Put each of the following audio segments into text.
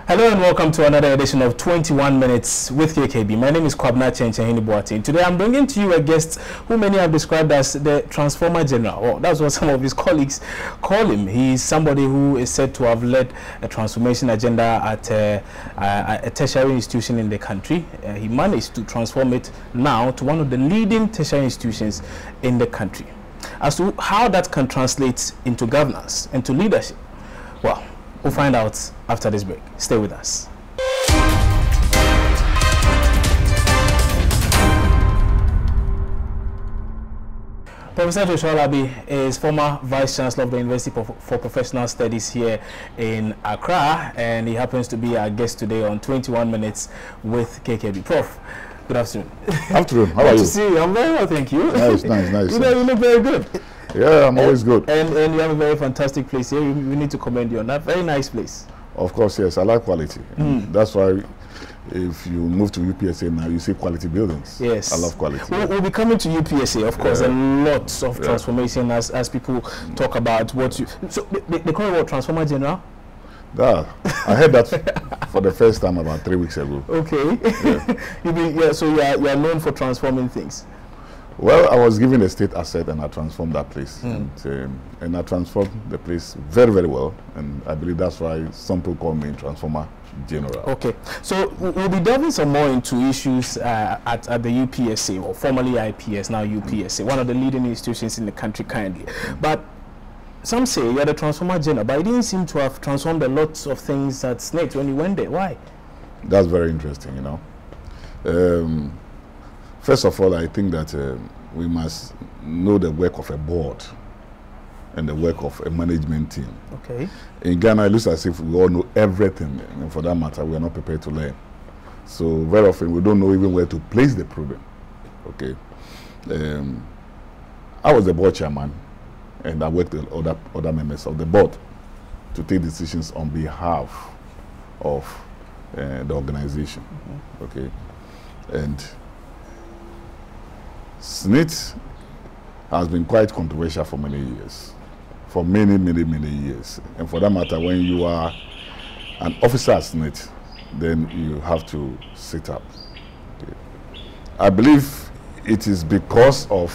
Hello and welcome to another edition of 21 Minutes with KKB. My name is Kwabna SSNIT Board Chair. Today I'm bringing to you a guest who many have described as the Transformer General. Well, that's what some of his colleagues call him. He's somebody who is said to have led a transformation agenda at a tertiary institution in the country. He managed to transform it now to one of the leading tertiary institutions in the country. As to how that can translate into governance and to leadership, well, we'll find out after this break. Stay with us. Professor Alabi is former Vice Chancellor of the University for Professional Studies here in Accra, and he happens to be our guest today on 21 Minutes with KKB. Prof, good afternoon. Afternoon. How are you? Good to see you. I'm very well, thank you. Nice. You look very good. Yeah, I'm always good. And you have a very fantastic place here. We need to commend you on that. Very nice place. Of course, yes. I like quality. That's why if you move to UPSA now, you see quality buildings. Yes. I love quality. We'll be coming to UPSA, of course, and lots of transformation as people talk about what you... So they call it what, Transformer General? Yeah, I heard that for the first time about 3 weeks ago. Okay. So you are known for transforming things. Well, I was given a state asset and I transformed that place. And I transformed the place very, very well. And I believe that's why some people call me Transformer General. Okay. So we'll be delving some more into issues at the UPSA, or formerly IPS, now UPSA, one of the leading institutions in the country currently. But some say you're the Transformer General, but you didn't seem to have transformed a lot of things at SSNIT when you went there. Why? That's very interesting, you know. First of all, I think that we must know the work of a board and the work of a management team. Okay. In Ghana, it looks as if we all know everything, and for that matter, we are not prepared to learn. So very often, we don't know even where to place the problem. Okay. I was the board chairman, and I worked with other members of the board to take decisions on behalf of the organization. Okay. And SSNIT has been quite controversial for many years, for many years. And for that matter, when you are an officer at SSNIT, then you have to sit up. Okay. I believe it is because of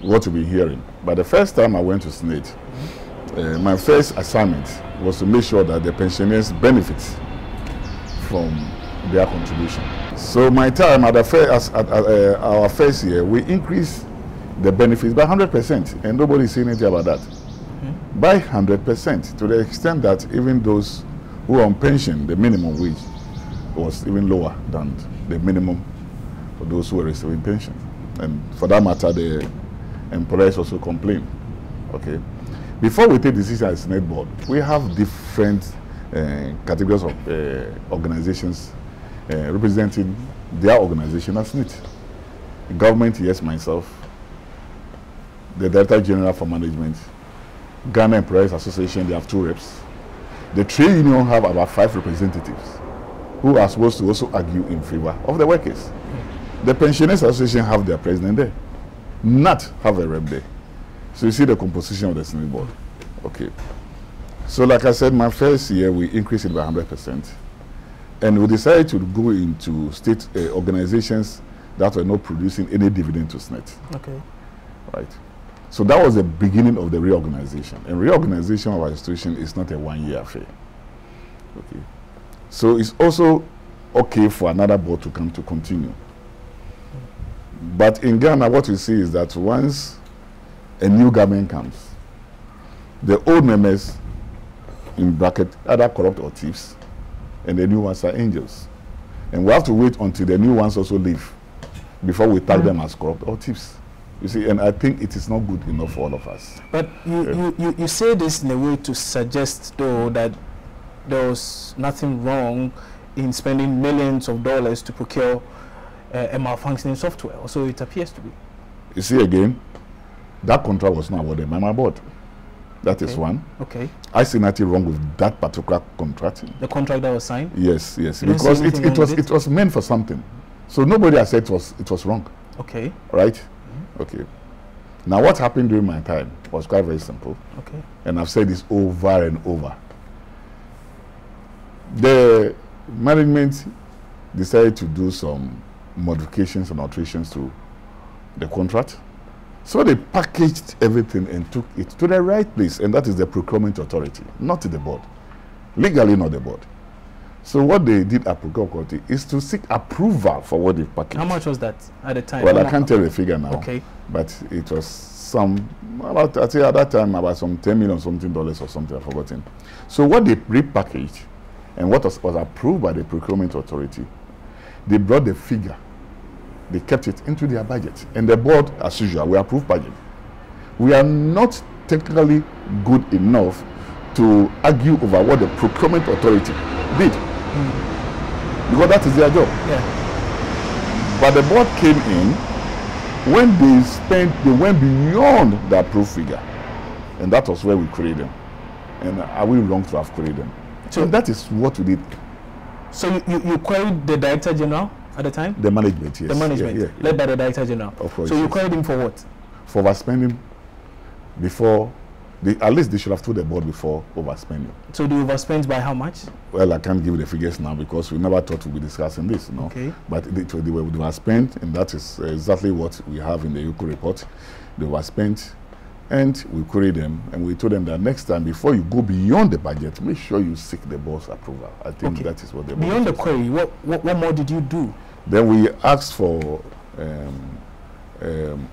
what we've been hearing. But the first time I went to SSNIT, my first assignment was to make sure that the pensioners benefit from their contribution. So my time at our first year, we increased the benefits by 100%, and nobody is saying anything about that. By 100%, to the extent that even those who are on pension, the minimum wage was even lower than the minimum for those who are receiving pension. And for that matter, the employers also complain. Okay. Before we take decisions as SSNIT board, we have different categories of organizations representing their organization as SSNIT. The government, yes, myself, the Director General for Management, Ghana Employers Association, they have 2 reps. The trade union have about 5 representatives who are supposed to also argue in favor of the workers. The Pensioners Association have their president there, not have a rep there. So you see the composition of the SSNIT board. Okay. So like I said, my first year we increased it by 100%. And we decided to go into state organizations that were not producing any dividend to SSNIT. Okay. Right. So that was the beginning of the reorganization. And reorganization of our institution is not a one-year affair. Okay. So it's also okay for another board to come to continue. But in Ghana, what we see is that once a new government comes, the old members, in bracket, either corrupt or thieves, and the new ones are angels. And we have to wait until the new ones also leave before we tag them as corrupt or thieves. You see, and I think it is not good enough for all of us. But you say this in a way to suggest, though, that there was nothing wrong in spending millions of dollars to procure a malfunctioning software. So it appears to be. You see, again, that contract was not awarded by my board. That is one. Okay. I see nothing wrong with that particular contract. The contract that was signed? Yes. Because it was meant for something. So nobody has said it was wrong. Okay. Right? Okay. Now what happened during my time was quite very simple. Okay. And I've said this over and over. The management decided to do some modifications and alterations to the contract. So they packaged everything and took it to the right place, and that is the procurement authority, not the board. Legally, not the board. So what they did at procurement authority is to seek approval for what they packaged. How much was that at the time? Well, I can't tell the figure now. Okay. But it was some, about, I think at that time, about some $10 million something dollars or something, I've forgotten. So what they repackaged and what was approved by the procurement authority, they brought the figure. They kept it into their budget. And the board, as usual, we approve budget. We are not technically good enough to argue over what the procurement authority did. Because that is their job. Yeah. But the board came in, when they went beyond the approved figure. And that was where we queried them. And are we wrong to have queried them? So that is what we did. So you queried the Director General at the time? The management, yes. The management, led by the Director General. Of course. So you queried him for what? For overspending before, at least they should have told the board before overspending. So they overspent by how much? Well, I can't give the figures now because we never thought we'd be discussing this, no? Okay. But they were overspent, and that is exactly what we have in the UCO report. They overspent, and we queried them, and we told them that next time, before you go beyond the budget, make sure you seek the board's approval. I think that is what the board beyond the query, what more did you do? Then we asked for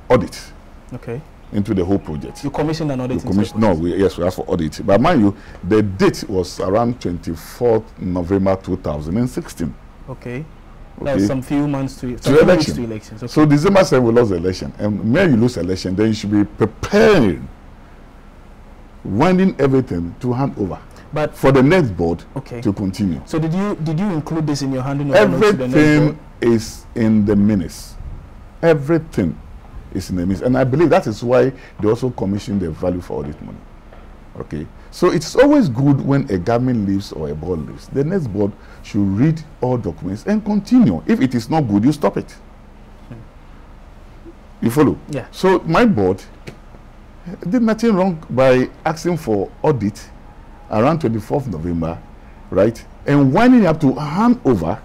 audit. Okay. Into the whole project. You commissioned an audit? No, we asked for audit. But mind you, the date was around 24th November 2016. Okay. That was some few months to elections. Okay. So December 7th we lost the election. And when you lose election, then you should be preparing, winding everything to hand over. But for the next board to continue. So did you include this in your handing over? Everything is in the minutes. Everything is in the minutes. And I believe that is why they also commissioned the value for audit money. Okay. So it's always good when a government leaves or a board leaves. The next board should read all documents and continue. If it is not good, you stop it. You follow? Yeah. So my board did nothing wrong by asking for audit around 24th November, right? And winding up to hand over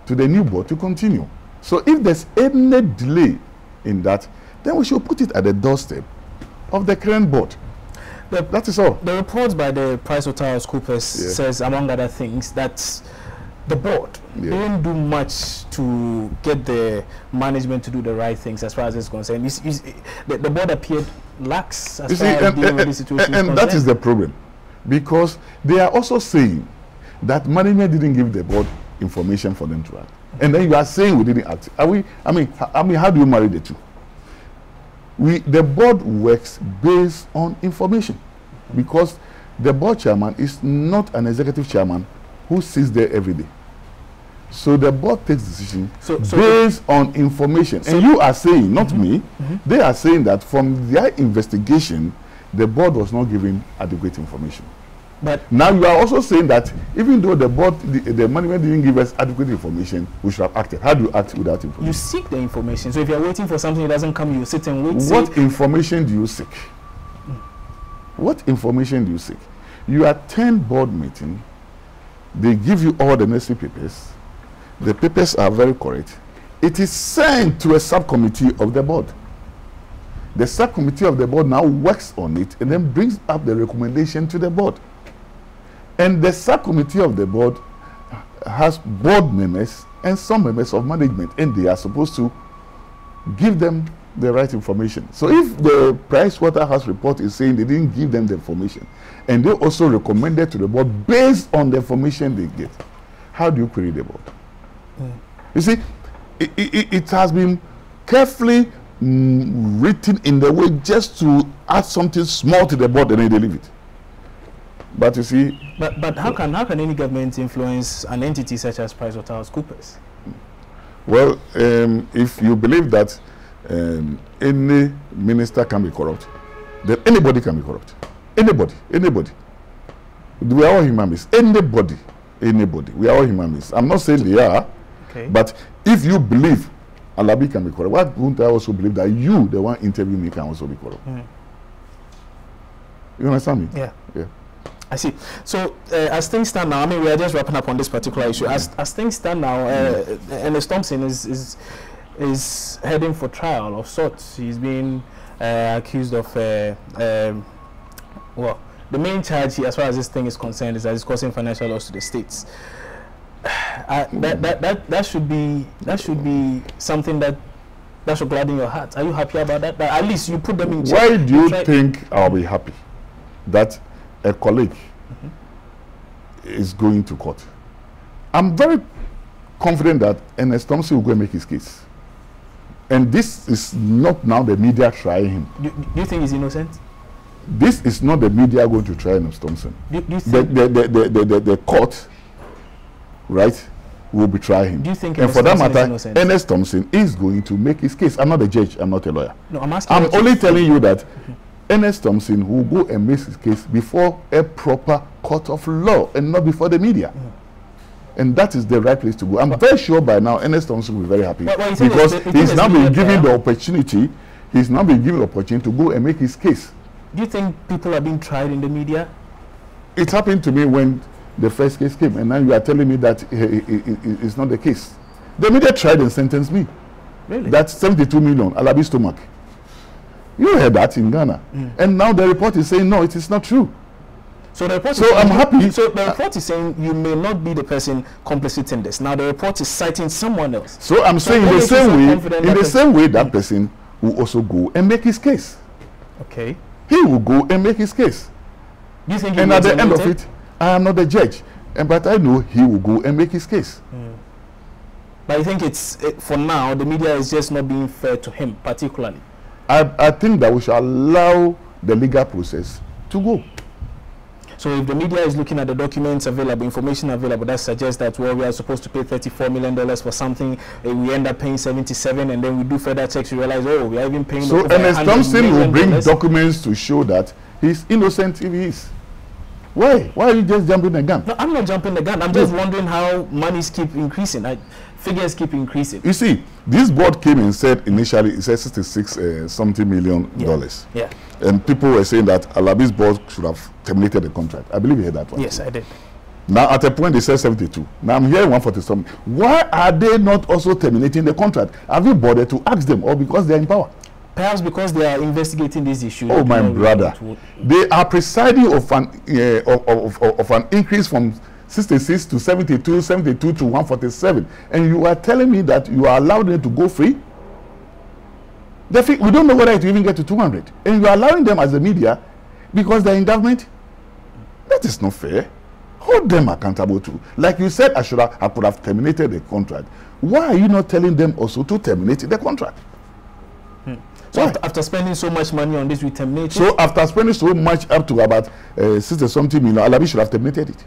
to the new board to continue. So if there's any delay in that, then we should put it at the doorstep of the current board. That is all. The report by the PricewaterhouseCoopers says, among other things, that the board didn't do much to get the management to do the right things as far as it's concerned. The board appeared lax as far as dealing with the situation. And that is the problem. Because they are also saying that management didn't give the board information for them to act. And then you are saying we didn't act. I mean, how do you marry the two? The board works based on information, because the board chairman is not an executive chairman who sits there every day. So the board takes decisions based on information. And you are saying, not me, they are saying that from their investigation, the board was not given adequate information. But now you are also saying that even though the board, the management didn't give us adequate information, we should have acted. How do you act without information? You seek the information. So if you're waiting for something that doesn't come, you sit and wait. What information do you seek? What information do you seek? You attend board meeting, they give you all the necessary papers. The papers are very correct. It is sent to a subcommittee of the board. The subcommittee of the board now works on it and then brings up the recommendation to the board. And the subcommittee of the board has board members and some members of management, and they are supposed to give them the right information. So if the Pricewaterhouse report is saying they didn't give them the information, and they also recommended to the board based on the information they get, how do you query the board? You see, it has been carefully written in the way just to add something small to the board and then they leave it. But you see, but how can any government influence an entity such as PricewaterhouseCoopers? Well, if you believe that any minister can be corrupt, then anybody can be corrupt. Anybody. We are all human beings. Anybody. We are all human beings. I'm not saying they are, but if you believe Alabi can be corrupt, why wouldn't I also believe that you, the one interviewing me, can also be corrupt? You understand me? Yeah. I see. So as things stand now, I mean, we are just wrapping up on this particular issue. As things stand now, Ernest Thompson is heading for trial of sorts. He's being accused of well, the main charge, as far as this thing is concerned, is that it's causing financial loss to the states. That should be something that should gladden your heart. Are you happy about that? That at least you put them in check. Why do you think I'll be happy that a colleague is going to court? I'm very confident that Ernest Thompson will go and make his case. And this is not now the media trying him. Do you think he's innocent? This is not the media going to try Ernest Thompson. Do you think the court, right, will be trying him. Do you think and Ernest for that Thompson matter, is innocent? Ernest Thompson is going to make his case. I'm not a judge. I'm not a lawyer. No, I'm asking. I'm only telling you that Ernest Thompson will go and make his case before a proper court of law and not before the media. And that is the right place to go. I'm very sure by now Ernest Thompson will be very happy because he's now been given the opportunity. He's now been given the opportunity to go and make his case. Do you think people are being tried in the media? It happened to me when the first case came, and now you are telling me that it's not the case. The media tried and sentenced me. Really? That's 72 million, Alabi stomach. You heard that in Ghana. And now the report is saying, no, it is not true. So the report So I'm happy. So the report is saying you may not be the person complicit in this. Now the report is citing someone else. So I'm saying in the same way that person will also go and make his case. Okay. He will go and make his case. Do you think and at the end of it, I am not the judge. But I know he will go and make his case. But I think for now, the media is just not being fair to him particularly. I think that we should allow the legal process to go. So if the media is looking at the documents available, information available, that suggests that, well, we are supposed to pay $34 million for something, we end up paying 77, and then we do further checks, we realize, oh, we are even paying. So Ernest Thompson will bring documents to show that he's innocent if he is. Why? Why are you just jumping the gun? No, I'm not jumping the gun. I'm just wondering how monies keep increasing. Figures keep increasing. You see, this board came and said initially it said $66 million. Yeah. And people were saying that Alabi's board should have terminated the contract. I believe you heard that one. Yes, I did. Now at a point they said 72. Now I'm hearing 140 something. Why are they not also terminating the contract? Have you bothered to ask them, or because they're in power? Perhaps because they are investigating these issues. Oh my brother, they are presiding of an increase from 66 to 72, 72 to 147, and you are telling me that you are allowing them to go free? We don't know whether it will even get to 200, and you are allowing them as the media because they're in government. That is not fair. Hold them accountable too. Like you said, I could have terminated the contract. Why are you not telling them also to terminate the contract? So after spending so much money on this, we terminate it? So after spending so much, up to about 60-something million, Alabi should have terminated it.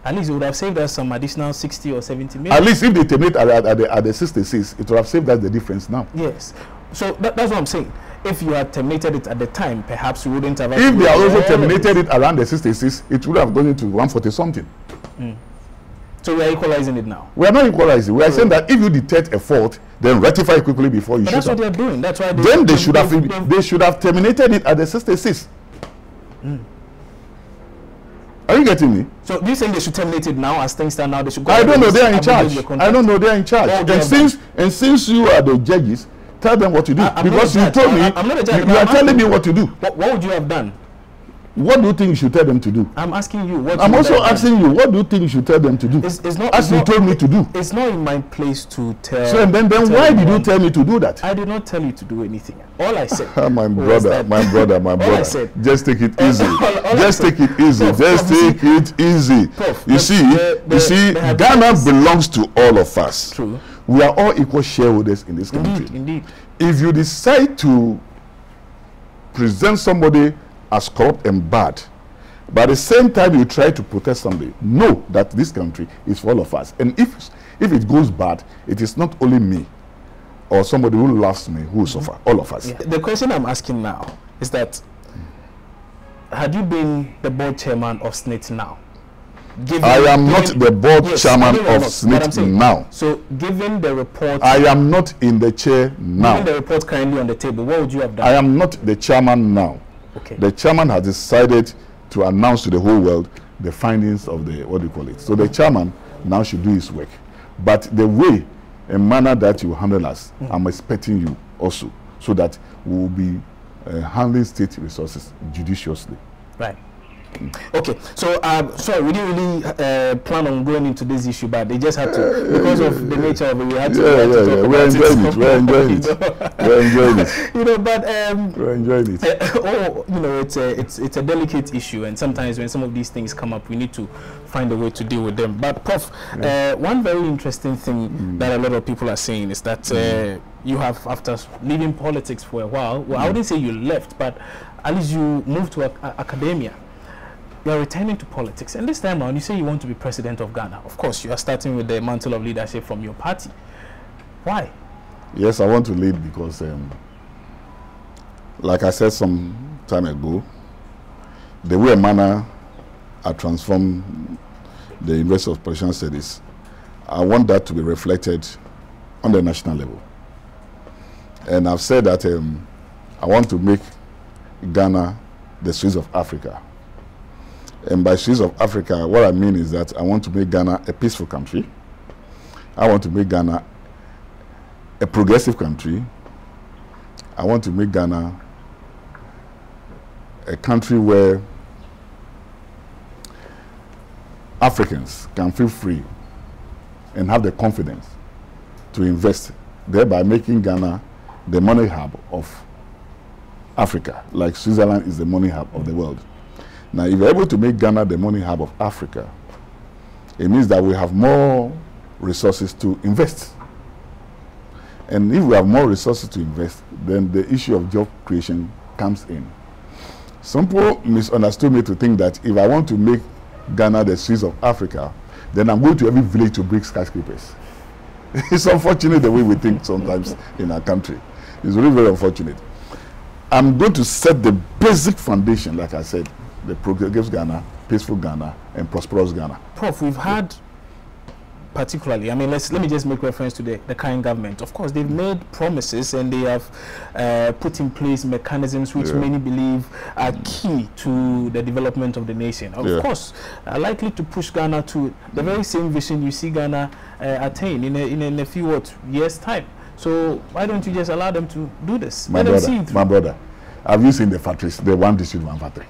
At least it would have saved us some additional 60 or 70 million. At least if they terminate at the 66, it would have saved us the difference now. Yes. So that's what I'm saying. If you had terminated it at the time, perhaps you wouldn't have... If they had also terminated it around the 66, it would have gone into 140-something. So we are equalizing it now? We are not equalizing. We are saying that if you detect a fault, then rectify it quickly before you shoot. That's what they are doing. That's why they should have terminated it at the 66. Are you getting me? So do you think they should terminate it now as things stand now? They should go. I don't know. They are in charge. I don't know. They are in charge. And since you are the judges, tell them what to do. Because you told me, I'm not a judge. You are telling me what to do. What would you have done? What do you think you should tell them to do? I'm asking you. I'm also asking you. What do you think you should tell them to do? It's not, as you told me to do. It's not in my place to tell. So then why did you tell me to do that? I did not tell you to do anything. All I said. my brother. Just take it easy. Just take it easy. Just take it easy. You see, Ghana belongs to all of us. True. We are all equal shareholders in this country. Indeed. If you decide to present somebody as corrupt and bad, but at the same time you try to protect somebody, know that this country is for all of us. And if it goes bad, it is not only me or somebody who loves me who will suffer, all of us. Yeah. The question I'm asking now is that, had you been the board chairman of SSNIT now? I am not the board chairman of SSNIT now. So given the report... I am not in the chair now. Given the report currently on the table, what would you have done? I am not the chairman now. Okay. The chairman has decided to announce to the whole world the findings of the, what do you call it? So the chairman now should do his work. But the way and manner that you handle us, I'm expecting you also, so that we will be handling state resources judiciously. Right. Okay, so sorry, we didn't really plan on going into this issue, but they just had to, because of the nature of it, we had to. We're enjoying it. We're enjoying it. We're enjoying it. You know, but we're enjoying it. you know, it's a delicate issue, and sometimes when some of these things come up, we need to find a way to deal with them. But Prof, one very interesting thing that a lot of people are saying is that you have, after leaving politics for a while, well, I wouldn't say you left, but at least you moved to academia. You are returning to politics, and this time around you say you want to be president of Ghana. Of course, you are starting with the mantle of leadership from your party. Why? Yes, I want to lead because, like I said some time ago, the way and manner I transformed the University of Professional Studies, I want that to be reflected on the national level. And I've said that I want to make Ghana the Swiss of Africa. And by Swiss of Africa, what I mean is that I want to make Ghana a peaceful country. I want to make Ghana a progressive country. I want to make Ghana a country where Africans can feel free and have the confidence to invest, thereby making Ghana the money hub of Africa, like Switzerland is the money hub of the world. Now, if you're able to make Ghana the money hub of Africa, it means that we have more resources to invest. And if we have more resources to invest, then the issue of job creation comes in. Some people misunderstood me to think that if I want to make Ghana the Swiss of Africa, then I'm going to every village to build skyscrapers. It's unfortunate the way we think sometimes in our country. It's really very unfortunate. I'm going to set the basic foundation, like I said, the progressive Ghana, peaceful Ghana, and prosperous Ghana. Prof, we've had, particularly, I mean, let me just make reference to the current government. Of course, they've made promises and they have put in place mechanisms which many believe are key to the development of the nation. Of course, are likely to push Ghana to the very same vision you see Ghana attain in a few years' time. So why don't you just allow them to do this? My brother, have you seen the factories, the one district, one factory?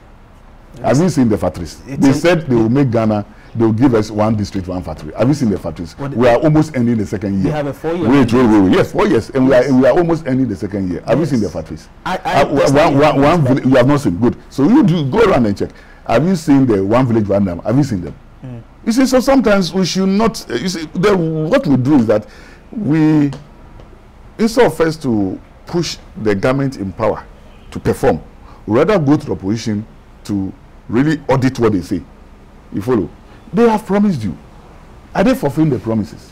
Have you seen the factories? They said they will make Ghana, they will give us one district, one factory. Have you seen the factories? We are almost ending the second year. We have a 4-year. Wait. Yes, 4 years. And we are almost ending the second year. Have you seen the factories? One village, you have not seen. Good. So you do go around and check. Have you seen the one village, one dam? Have you seen them? You see, so sometimes we should not, you see, what we do is that we, instead of first to push the government in power to perform, we rather go to the opposition to really audit what they say. You follow? They have promised you. Are they fulfilling the promises?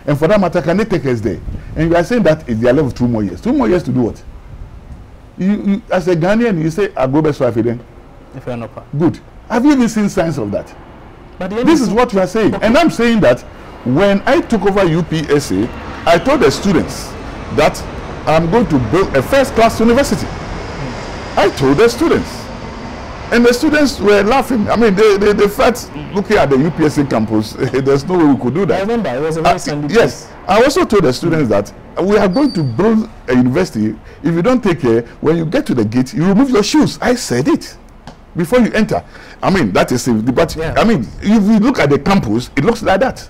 And for that matter, can they take us there? And you are saying that if they are left with 2 more years. 2 more years to do what? You as a Ghanaian, you say, I go best for then. If you're not good. Have you even seen signs of that? But this is what you are saying. Okay. And I'm saying that when I took over UPSA, I told the students that I'm going to build a first-class university. I told the students. And the students were laughing. I mean, they felt, looking at the UPSA campus, there's no way we could do that. I remember, it was a very sandy place. Yes. I also told the students that we are going to build a university. If you don't take care, when you get to the gate, you remove your shoes. I said it before you enter. I mean, that is the but I mean, if you look at the campus, it looks like that.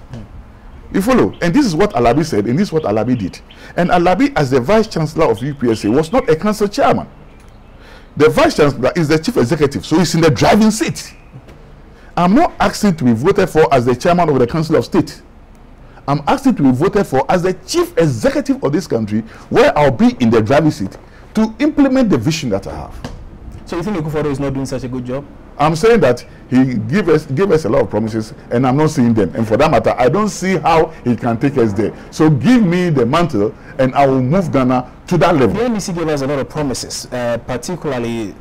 You follow? And this is what Alabi said, and this is what Alabi did. And Alabi, as the vice chancellor of UPSA, was not a council chairman. The vice chancellor is the chief executive, so he's in the driving seat. I'm not asking to be voted for as the chairman of the Council of State. I'm asking to be voted for as the chief executive of this country, where I'll be in the driving seat to implement the vision that I have. So you think Ekufuor is not doing such a good job? I'm saying that he gave us a lot of promises, and I'm not seeing them. And for that matter, I don't see how he can take us there. So give me the mantle, and I will move Ghana to that level. The NDC gave us a lot of promises, particularly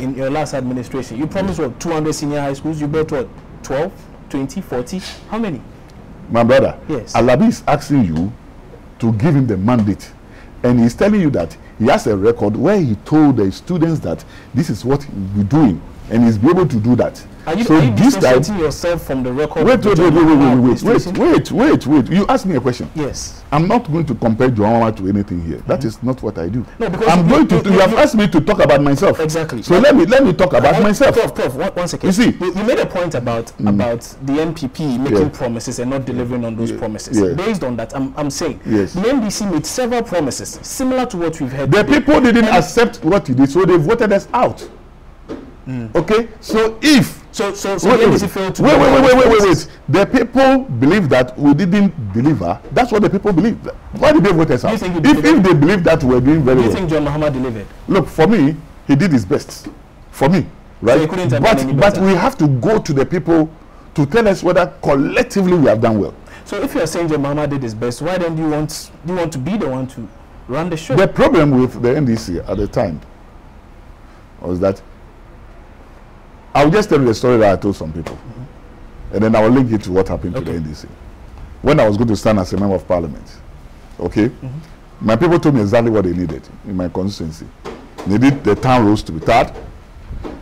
in your last administration. You promised what, 200 senior high schools? You built what, 12, 20, 40? How many? My brother, yes. Alabi is asking you to give him the mandate, and he's telling you that he has a record where he told the students that this is what we're doing. and he's be able to do that. Are you, so are you this time, yourself from the record? Wait. You asked me a question. Yes. I'm not going to compare John Mahama to anything here. That is not what I do. No, because I'm going to. You have asked me to talk about myself. Exactly. So let me talk about myself. Prof, one second. You see, you made a point about the NPP making promises and not delivering on those promises. Based on that, I'm saying the NDC made several promises similar to what we've heard. The people didn't accept what he did, so they voted us out. Okay, so if wait. The people believe that we didn't deliver. That's what the people believe. Why did they vote us out? If they believe that we're doing very well. Do you think John Mahama delivered? Look, for me, he did his best. For me, right? So but we have to go to the people to tell us whether collectively we have done well. So if you are saying John Mahama did his best, why then do you want to be the one to run the show? The problem with the NDC at the time was that I'll just tell you the story that I told some people, and then I'll link it to what happened to the NDC. When I was going to stand as a member of parliament, okay, my people told me exactly what they needed in my constituency. They need the town roads to be tarred.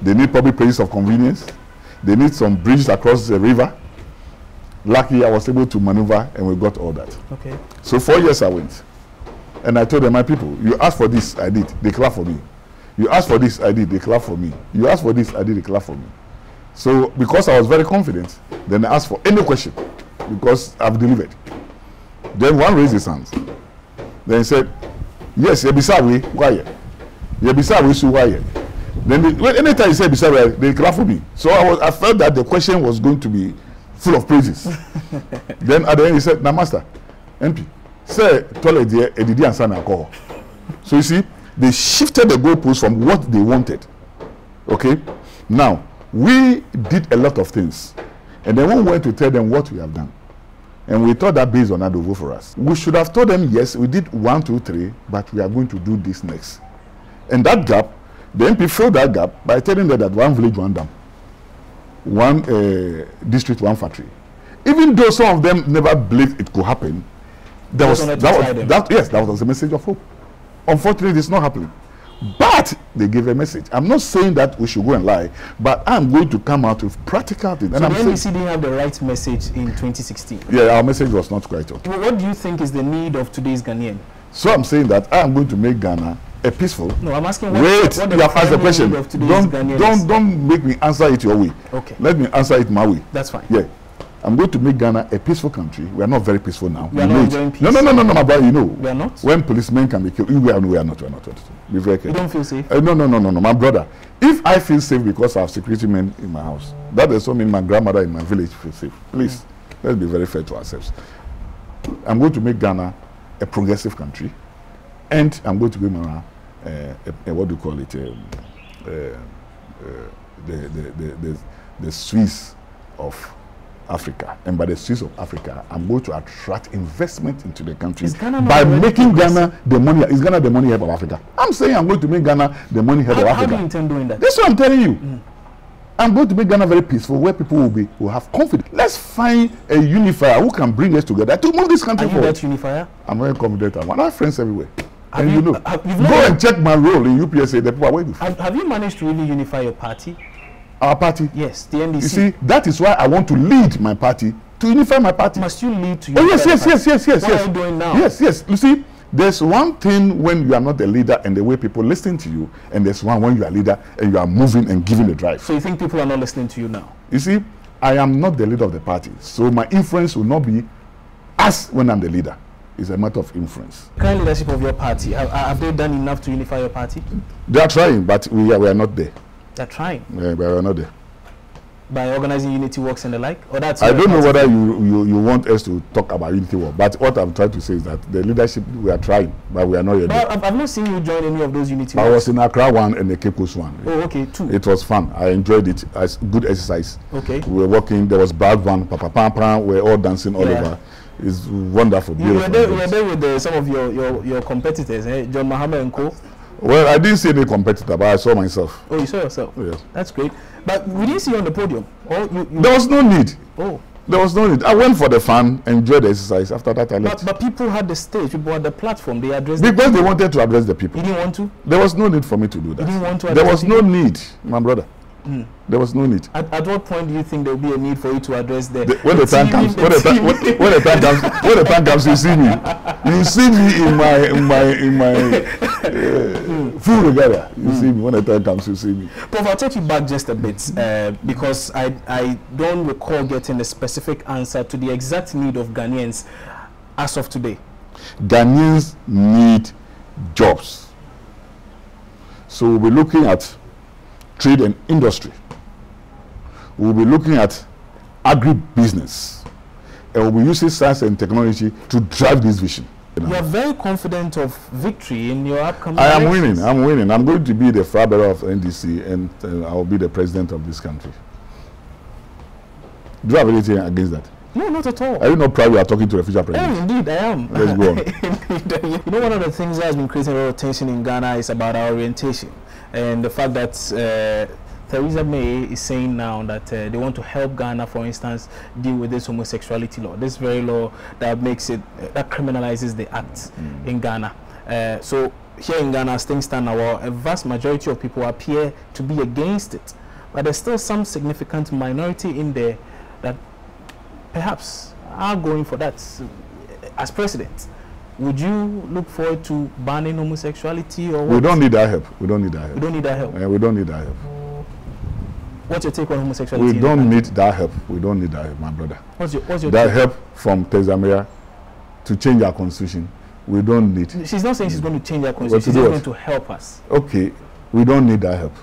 They need public places of convenience. They need some bridges across the river. Luckily, I was able to maneuver, and we got all that. Okay. So 4 years I went, and I told them, my people, you asked for this, I did. They clap for me. You asked for this, I did. They clap for me. You asked for this, I did. They clap for me. So because I was very confident, then I asked for any question because I've delivered. Then one raised his hands. Then he said, "Yes, Yebisawe, why? Yebisawe, so why?" Then anytime he said Yebisawe, they clap for me. So I felt that the question was going to be full of praises. Then at the end he said, "Now, Master, MP, say toilet there, Edidi and Sana alcohol." So you see, they shifted the goalposts from what they wanted. Okay? Now, we did a lot of things. And then we went to tell them what we have done. And we thought that based on that, they vote for us. We should have told them, yes, we did 1, 2, 3, but we are going to do this next. And that gap, the MP filled that gap by telling them that one village, one dam. One district, one factory. Even though some of them never believed it could happen, that was a message of hope. Unfortunately, it's not happening. But they gave a message. I'm not saying that we should go and lie, but I'm going to come out with practical things. So the NDC didn't have the right message in 2016? Yeah, our message was not quite okay. Well, what do you think is the need of today's Ghanaian? So I'm saying that I'm going to make Ghana a peaceful... No, I'm asking what you have asked the question. Don't make me answer it your way. Okay. Let me answer it my way. That's fine. Yeah. I'm going to make Ghana a peaceful country. We are not very peaceful now. We are not enjoying peace. No, my brother, you know. We are not? When policemen can be killed, we are not. Be very careful. You don't feel safe? No, my brother. If I feel safe because I have security men in my house, that does not mean my grandmother in my village feels safe. Please, let's be very fair to ourselves. I'm going to make Ghana a progressive country, and I'm going to make Ghana what do you call it? The Swiss of Africa. And by the Swiss of Africa, I'm going to attract investment into the country by making Ghana the money. Is Ghana the money hub of Africa? I'm saying I'm going to make Ghana the money hub of Africa. How do you intend doing that? That's what I'm telling you. I'm going to make Ghana very peaceful, where people will have confidence. Let's find a unifier who can bring us together to move this country forward. Are you that unifier? I'm very confident. I have friends everywhere. And go and check my role in UPSA. The people are waiting. Have you managed to really unify your party? Our party? Yes, the NDC. You see, that is why I want to lead my party, to unify my party. Must you lead to unify yes. What are you doing now? Yes. You see, there's one thing when you are not a leader and the way people listen to you, and there's one when you are a leader and you are moving and giving the drive. So you think people are not listening to you now? You see, I am not the leader of the party, so my influence will not be as when I'm the leader. It's a matter of influence. Current leadership of your party, have they done enough to unify your party? They are trying, but we are not there. They're trying? Yeah, but we are not there. By organizing unity works and the like? Or that's I don't know whether you want us to talk about unity work, but what I'm trying to say is that the leadership, we are trying, but we are not yet there. I've not seen you join any of those unity works. I was in Accra one and the Cape Coast one. Oh, okay, 2. It was fun. I enjoyed it as good exercise. Okay. We were working, there was Brad one, we're all dancing all over. It's wonderful, beautiful. You were there with some of your competitors, John Mahama and co. Well, I didn't see any competitor, but I saw myself. Oh, you saw yourself? Yes. That's great. But we didn't see you on the podium. There was no need. Oh. There was no need. I went for the fun, enjoyed the exercise. After that, I left. But people had the stage, people had the platform. They addressed because they wanted to address the people. You didn't want to? There was no need for me to do that. You didn't want to there was no need, my brother. There was no need. At what point do you think there will be a need for you to address when the time comes, when the time comes, you see me. You see me in my full regalia. You see me when the time comes. You see me. Prof, I'll take you back just a bit because I don't recall getting a specific answer to the exact need of Ghanaians as of today. Ghanaians need jobs. So we'll be looking at trade and industry. We'll be looking at agribusiness. And we'll be using science and technology to drive this vision. You are very confident of victory in your upcoming elections. I'm winning. I'm going to be the flag bearer of NDC, and I'll be the president of this country. Do you have anything against that? No, not at all. Are you not proud you are talking to the future president? Oh, indeed, I am. Let's go on. You know, one of the things that has been creating a lot of tension in Ghana is about our orientation. And the fact that Theresa May is saying now that they want to help Ghana, for instance, deal with this homosexuality law. This very law that makes it, that criminalizes the act in Ghana. So here in Ghana, as things stand now, a vast majority of people appear to be against it. But there's still some significant minority in there that perhaps are going for that. As president, would you look forward to banning homosexuality or what? We don't need that help. We don't need that help. We don't need that help. We don't need that help. What's your take on homosexuality? We don't need that help. We don't need that help, my brother. What's your that take? Help from Theresa May to change our constitution? We don't need. She's not saying she's going to change our constitution. She's going to help us. Okay, we don't need that help.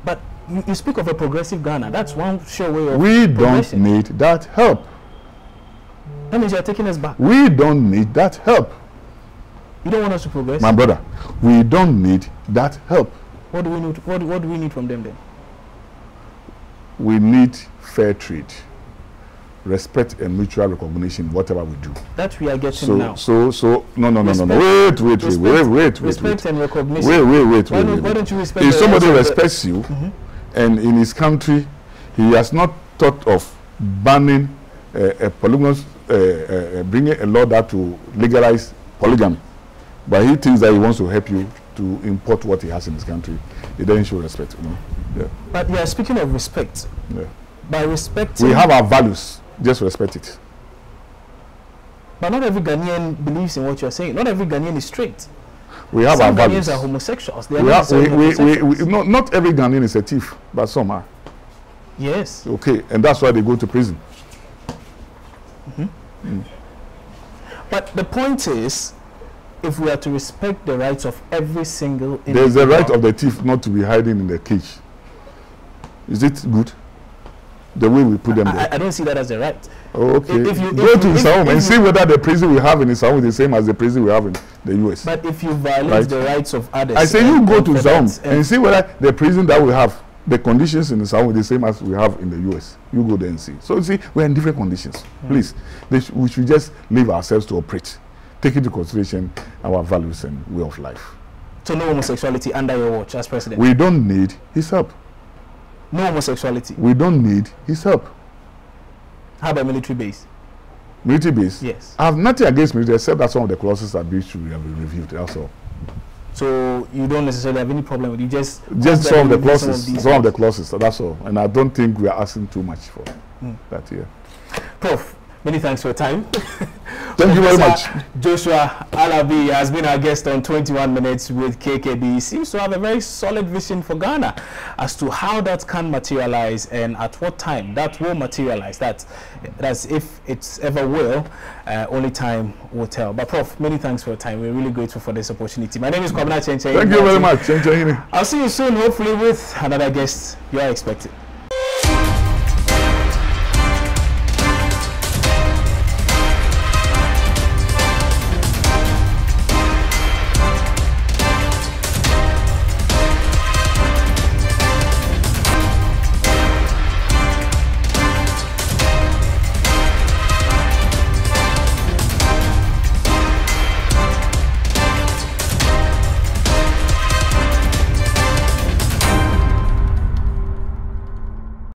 But you speak of a progressive Ghana. That's one sure way of We don't need that help. That means you're taking us back. We don't need that help. You don't want us to progress? My brother, we don't need that help. What do we need? What do we need from them then? We need fair trade, respect and mutual recognition, whatever we do. That we are getting now. No. Wait. Respect and recognition. Wait. Why don't you respect? If somebody respects you, and in his country, he has not thought of banning a polygamous, bringing a law that to legalize polygamy, but he thinks that he wants to help you to import what he has in his country, he doesn't show respect. You know? Yeah. But you are speaking of respect. Yeah. By respecting, we have our values. Just respect it. But not every Ghanaian believes in what you are saying. Not every Ghanaian is straight. We have some our values. Ghanaians are homosexuals. They are not every Ghanaian is a thief, but some are. Yes. Okay, and that's why they go to prison. But the point is, if we are to respect the rights of every single individual, there's the right of the thief not to be hiding in the cage. Is it good? The way we put them there? I don't see that as a right. Okay. Go to Isaum and see whether the prison we have in Isaum is the same as the prison we have in the US. But if you violate the rights of others, I say you go to Isaum and see whether the prison that we have, the conditions in Isaum are the same as we have in the US. You go there and see. So you see, we're in different conditions. Please, we should just leave ourselves to operate, take into consideration our values and way of life. So no homosexuality under your watch as president? We don't need his help. No homosexuality? We don't need his help. How about military base? Military base? Yes. I have nothing against military except that some of the clauses that should be reviewed. That's all. So you don't necessarily have any problem with it? Just some of the clauses. Some of the clauses. That's all. And I don't think we are asking too much for that here. Prof, many thanks for your time. Thank you very much. Joshua Alabi has been our guest on 21 Minutes with KKB. He seems to have a very solid vision for Ghana as to how that can materialize and at what time that will materialize. That's if it's ever will, only time will tell. But Prof, many thanks for your time. We're really grateful for this opportunity. My name is Kwabena Chenche. Thank you very much. I'll see you soon, hopefully with another guest you are expecting.